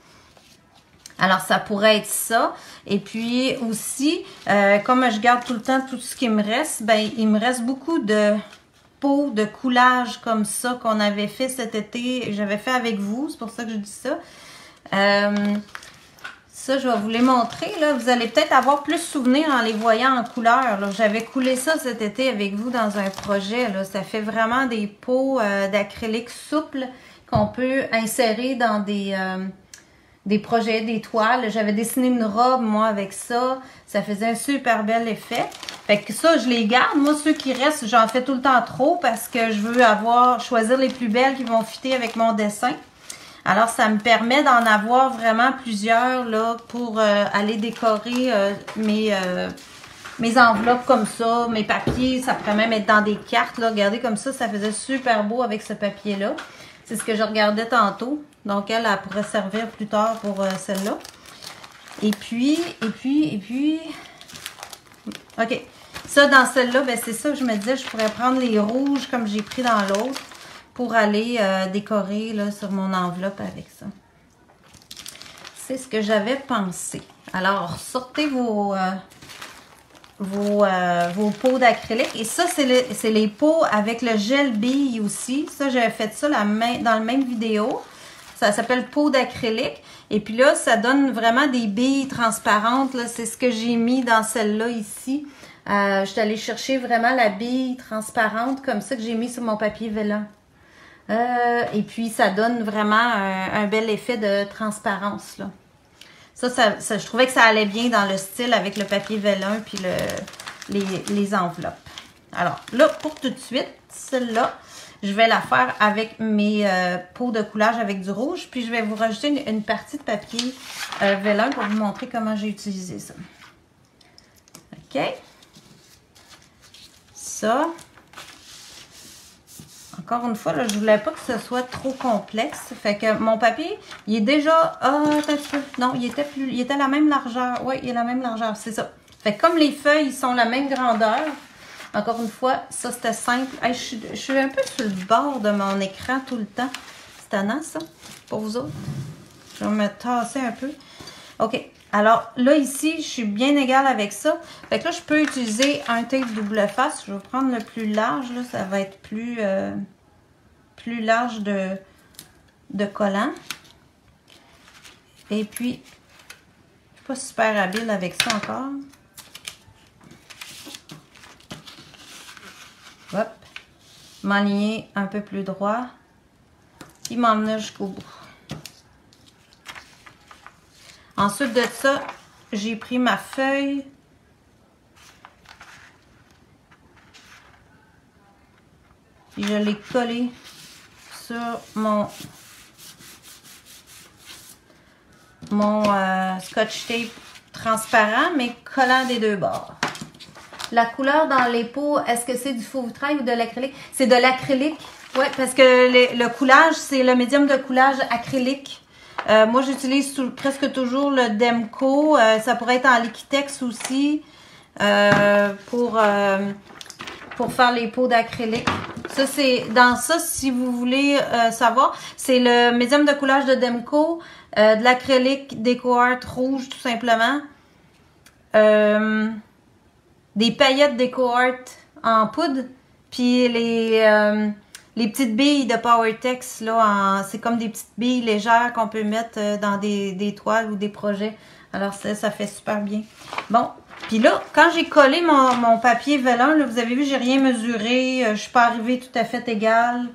S1: Alors, ça pourrait être ça. Et puis, aussi, comme je garde tout le temps tout ce qui me reste, ben, il me reste beaucoup de pots de coulage comme ça qu'on avait fait cet été. J'avais fait avec vous. C'est pour ça que je dis ça. Ça, je vais vous les montrer. Là. Vous allez peut-être avoir plus souvenir en les voyant en couleur. J'avais coulé ça cet été avec vous dans un projet. Là. Ça fait vraiment des pots d'acrylique souple qu'on peut insérer dans des projets, des toiles. J'avais dessiné une robe, moi, avec ça. Ça faisait un super bel effet. Fait que ça, je les garde. Moi, ceux qui restent, j'en fais tout le temps trop parce que je veux choisir les plus belles qui vont fitter avec mon dessin. Alors, ça me permet d'en avoir vraiment plusieurs là pour aller décorer mes enveloppes comme ça, mes papiers. Ça pourrait même être dans des cartes. Là. Regardez comme ça faisait super beau avec ce papier-là. C'est ce que je regardais tantôt. Donc, elle pourrait servir plus tard pour celle-là. Et puis... OK. Ça, dans celle-là, ben, c'est ça que je me disais. Je pourrais prendre les rouges comme j'ai pris dans l'autre pour aller décorer là, sur mon enveloppe avec ça. C'est ce que j'avais pensé. Alors, sortez vos pots d'acrylique. Et ça, c'est les pots avec le gel bille aussi. Ça, j'avais fait ça dans le même vidéo. Ça s'appelle pot d'acrylique. Et puis là, ça donne vraiment des billes transparentes. C'est ce que j'ai mis dans celle-là ici. Je suis allée chercher vraiment la bille transparente comme ça que j'ai mis sur mon papier vélin. Et puis, ça donne vraiment un bel effet de transparence. Là. Ça, je trouvais que ça allait bien dans le style avec le papier vélin puis les enveloppes. Alors, là, pour tout de suite, celle-là, je vais la faire avec mes pots de coulage avec du rouge. Puis, je vais vous rajouter une partie de papier vélin pour vous montrer comment j'ai utilisé ça. OK. Ça. Encore une fois, là, je voulais pas que ce soit trop complexe. Fait que mon papier, il est déjà... non, il était la même largeur. Oui, il est la même largeur, c'est ça. Fait que comme les feuilles, ils sont la même grandeur. Encore une fois, ça, c'était simple. Hey, je suis un peu sur le bord de mon écran tout le temps. C'est tannant, ça, pour vous autres. Je vais me tasser un peu. OK. Alors, là, ici, je suis bien égale avec ça. Fait que là, je peux utiliser un tape double face. Je vais prendre le plus large, là. Ça va être plus large de collant. Et puis, je suis pas super habile avec ça encore. Hop. M'aligner un peu plus droit. Puis m'emmener jusqu'au bout. Ensuite de ça, j'ai pris ma feuille. Puis je l'ai collée sur mon scotch tape transparent, mais collant des deux bords. La couleur dans les pots, est-ce que c'est du faux vitrail ou de l'acrylique? C'est de l'acrylique. Oui, parce que le coulage, c'est le médium de coulage acrylique. Moi, j'utilise presque toujours le Demco. Ça pourrait être en Liquitex aussi pour faire les pots d'acrylique. Ça, c'est dans ça, si vous voulez savoir, c'est le médium de coulage de Demco, de l'acrylique DecoArt rouge, tout simplement. Des paillettes DecoArt en poudre, puis les petites billes de PowerTex, là, c'est comme des petites billes légères qu'on peut mettre dans des toiles ou des projets. Alors, ça fait super bien. Bon, puis là, quand j'ai collé mon papier vélin, là, vous avez vu, j'ai rien mesuré. Je suis pas arrivée tout à fait égale.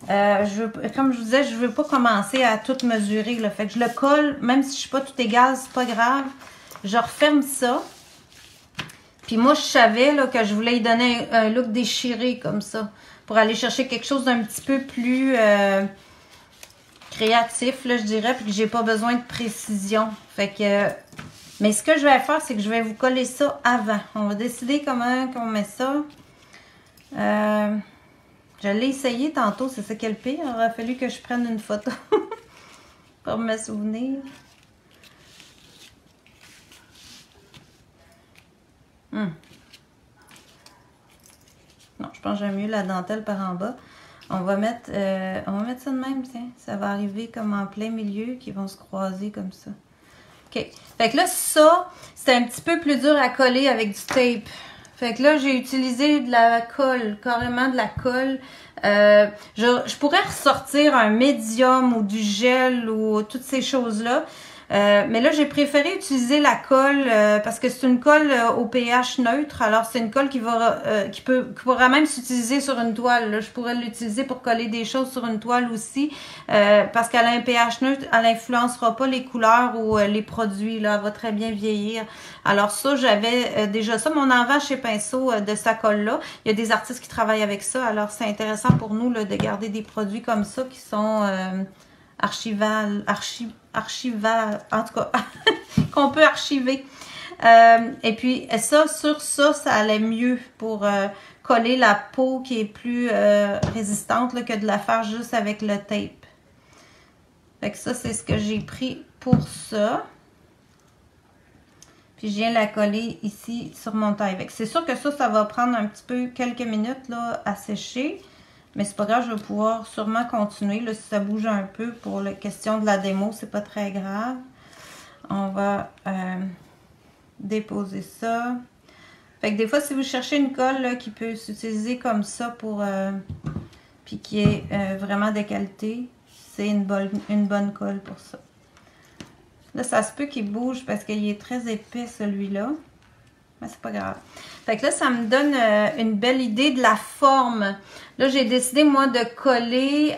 S1: Comme je vous disais, je veux pas commencer à tout mesurer. Là. Fait que je le colle, même si je suis pas tout égale, c'est pas grave. Je referme ça. Puis moi, je savais là, que je voulais y donner un look déchiré comme ça. Pour aller chercher quelque chose d'un petit peu plus créatif, là, je dirais, puis que j'ai pas besoin de précision. Fait que... mais ce que je vais faire, c'est que je vais vous coller ça avant. On va décider comment on met ça. Je l'ai essayé tantôt, c'est ça qui est le pire. Il aurait fallu que je prenne une photo pour me souvenir. Non, je pense que j'aime mieux la dentelle par en bas. On va mettre ça de même, tiens. Ça va arriver comme en plein milieu, qui vont se croiser comme ça. OK. Fait que là, ça, c'est un petit peu plus dur à coller avec du tape. Fait que là, j'ai utilisé de la colle, carrément de la colle. Je pourrais ressortir un médium ou du gel ou toutes ces choses-là. Mais là, j'ai préféré utiliser la colle parce que c'est une colle au pH neutre. Alors, c'est une colle qui pourra même s'utiliser sur une toile. Là. Je pourrais l'utiliser pour coller des choses sur une toile aussi parce qu'elle a un pH neutre. Elle n'influencera pas les couleurs ou les produits. Là. Elle va très bien vieillir. Alors ça, j'avais déjà ça. Mais on en vend chez Pinceau de sa colle-là. Il y a des artistes qui travaillent avec ça. Alors, c'est intéressant pour nous là, de garder des produits comme ça qui sont archival, en tout cas, qu'on peut archiver. Et puis, ça, sur ça, ça allait mieux pour coller la peau qui est plus résistante là, que de la faire juste avec le tape. Fait que ça, c'est ce que j'ai pris pour ça. Puis, je viens la coller ici sur mon taille. C'est sûr que ça va prendre un petit peu, quelques minutes là, à sécher. Mais c'est pas grave, je vais pouvoir sûrement continuer. Là, si ça bouge un peu pour la question de la démo, c'est pas très grave. On va déposer ça. Fait que des fois, si vous cherchez une colle là, qui peut s'utiliser comme ça pour puis qui est vraiment de qualité, c'est une bonne colle pour ça. Là, ça se peut qu'il bouge parce qu'il est très épais celui-là. Mais c'est pas grave. Fait que là, ça me donne une belle idée de la forme. Là, j'ai décidé, moi, de coller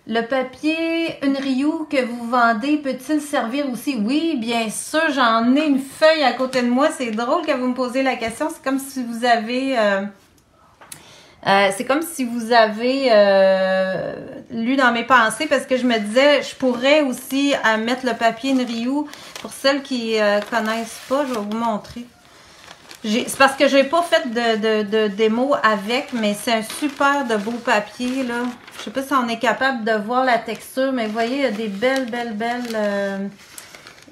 S1: le papier Unryu que vous vendez. Peut-il servir aussi? Oui, bien sûr, j'en ai une feuille à côté de moi. C'est drôle que vous me posiez la question. C'est comme si vous avez... lu dans mes pensées parce que je me disais, je pourrais aussi mettre le papier Unryu. Pour celles qui connaissent pas, je vais vous montrer. C'est parce que j'ai pas fait de démo avec, mais c'est un super de beau papier, là. Je sais pas si on est capable de voir la texture, mais vous voyez, il y a des belles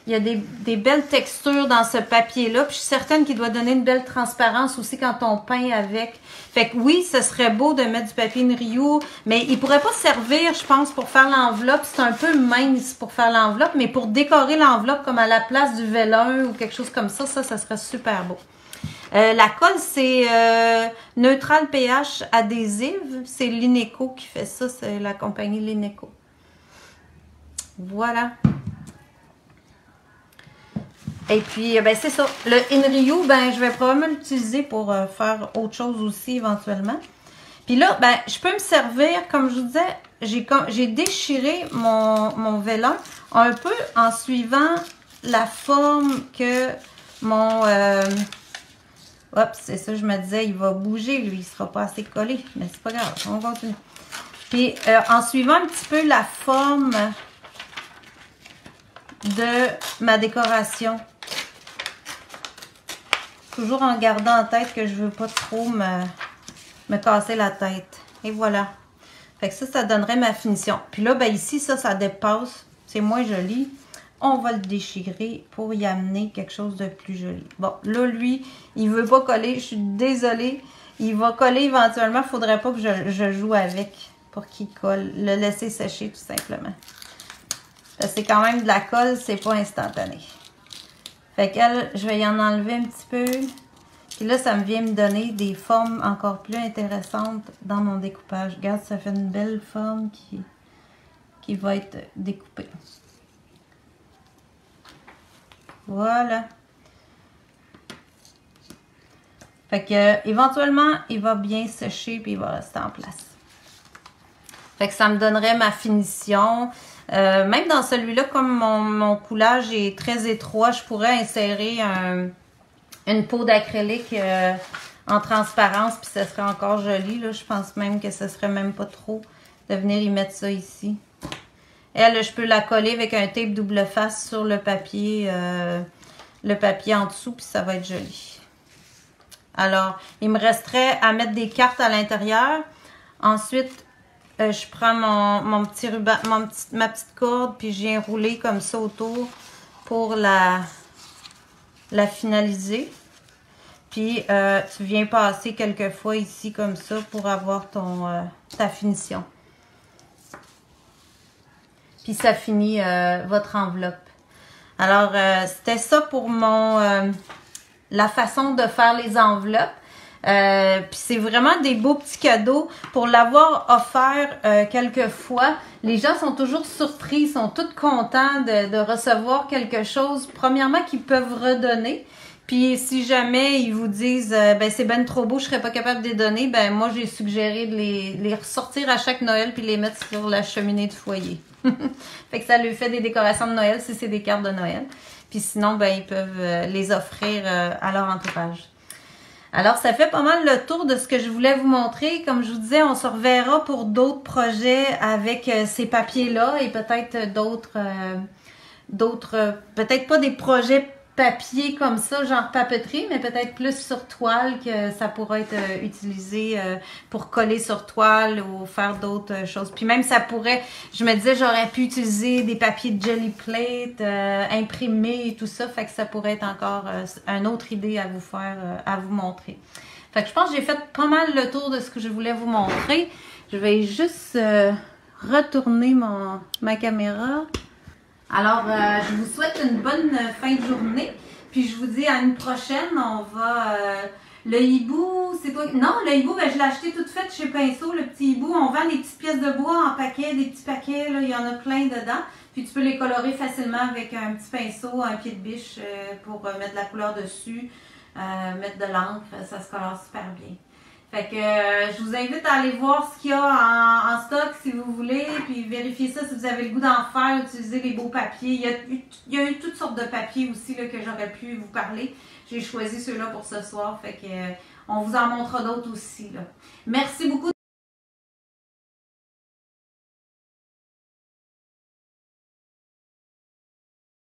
S1: il y a des belles textures dans ce papier-là. Puis je suis certaine qu'il doit donner une belle transparence aussi quand on peint avec. Fait que oui, ce serait beau de mettre du papier Unryu, mais il pourrait pas servir, je pense, pour faire l'enveloppe. C'est un peu mince pour faire l'enveloppe, mais pour décorer l'enveloppe comme à la place du vélin ou quelque chose comme ça, ça serait super beau. La colle, c'est Neutral pH adhésive. C'est Lineco qui fait ça. C'est la compagnie Lineco. Voilà. Et puis, ben c'est ça. Le Unryu, ben je vais probablement l'utiliser pour faire autre chose aussi éventuellement. Puis là, ben je peux me servir, comme je vous disais, j'ai déchiré mon vélin un peu en suivant la forme que mon... hop, c'est ça, je me disais, il va bouger, lui, il sera pas assez collé. Mais c'est pas grave, on continue. Puis, en suivant un petit peu la forme de ma décoration. Toujours en gardant en tête que je veux pas trop me casser la tête. Et voilà. Fait que ça donnerait ma finition. Puis là, ben ici, ça dépasse. C'est moins joli. On va le déchirer pour y amener quelque chose de plus joli. Bon, là, lui, il veut pas coller. Je suis désolée. Il va coller éventuellement. Il faudrait pas que je joue avec pour qu'il colle. Le laisser sécher, tout simplement. Parce que c'est quand même de la colle, c'est pas instantané. Fait qu'elle, je vais y en enlever un petit peu. Puis là, ça me vient me donner des formes encore plus intéressantes dans mon découpage. Regarde, ça fait une belle forme qui va être découpée. Voilà. Fait que éventuellement, il va bien sécher puis il va rester en place. Fait que ça me donnerait ma finition. Même dans celui-là, comme mon coulage est très étroit, je pourrais insérer une peau d'acrylique en transparence, puis ça serait encore joli. Là. Je pense même que ce serait même pas trop de venir y mettre ça ici. Elle, je peux la coller avec un tape double face sur le papier en dessous, puis ça va être joli. Alors, il me resterait à mettre des cartes à l'intérieur. Ensuite, je prends mon petit ruban, ma petite corde, puis je viens rouler comme ça autour pour la finaliser. Puis, tu viens passer quelques fois ici comme ça pour avoir ta finition. Puis, ça finit votre enveloppe. Alors, c'était ça pour la façon de faire les enveloppes. Puis c'est vraiment des beaux petits cadeaux. Pour l'avoir offert quelques fois, les gens sont toujours surpris, sont tous contents de recevoir quelque chose, premièrement, qu'ils peuvent redonner. Puis si jamais ils vous disent ben c'est ben trop beau, je serais pas capable de les donner, ben moi j'ai suggéré de les ressortir à chaque Noël puis les mettre sur la cheminée du foyer. Fait que ça lui fait des décorations de Noël si c'est des cartes de Noël. Puis sinon, ben ils peuvent les offrir à leur entourage. Alors, ça fait pas mal le tour de ce que je voulais vous montrer. Comme je vous disais, on se reverra pour d'autres projets avec ces papiers-là et peut-être peut-être pas des projets papier comme ça, genre papeterie, mais peut-être plus sur toile que ça pourrait être utilisé pour coller sur toile ou faire d'autres choses. Puis même ça pourrait, je me disais, j'aurais pu utiliser des papiers de jelly plate, imprimés et tout ça, fait que ça pourrait être encore une autre idée à vous faire, à vous montrer. Fait que je pense que j'ai fait pas mal le tour de ce que je voulais vous montrer. Je vais juste retourner ma caméra. Alors, je vous souhaite une bonne fin de journée. Puis je vous dis à une prochaine. On va... le hibou, c'est quoi? Non, le hibou, ben, je l'ai acheté toute faite chez Pinceau, le petit hibou. On vend des petites pièces de bois en paquet, des petits paquets. Là, il y en a plein dedans. Puis tu peux les colorer facilement avec un petit pinceau, un pied de biche pour mettre de la couleur dessus, mettre de l'encre. Ça se colore super bien. Fait que je vous invite à aller voir ce qu'il y a en stock si vous voulez, puis vérifier ça si vous avez le goût d'en faire, utiliser les beaux papiers. Il y a eu toutes sortes de papiers aussi là, que j'aurais pu vous parler. J'ai choisi ceux-là pour ce soir, fait que on vous en montrera d'autres aussi. Là. Merci beaucoup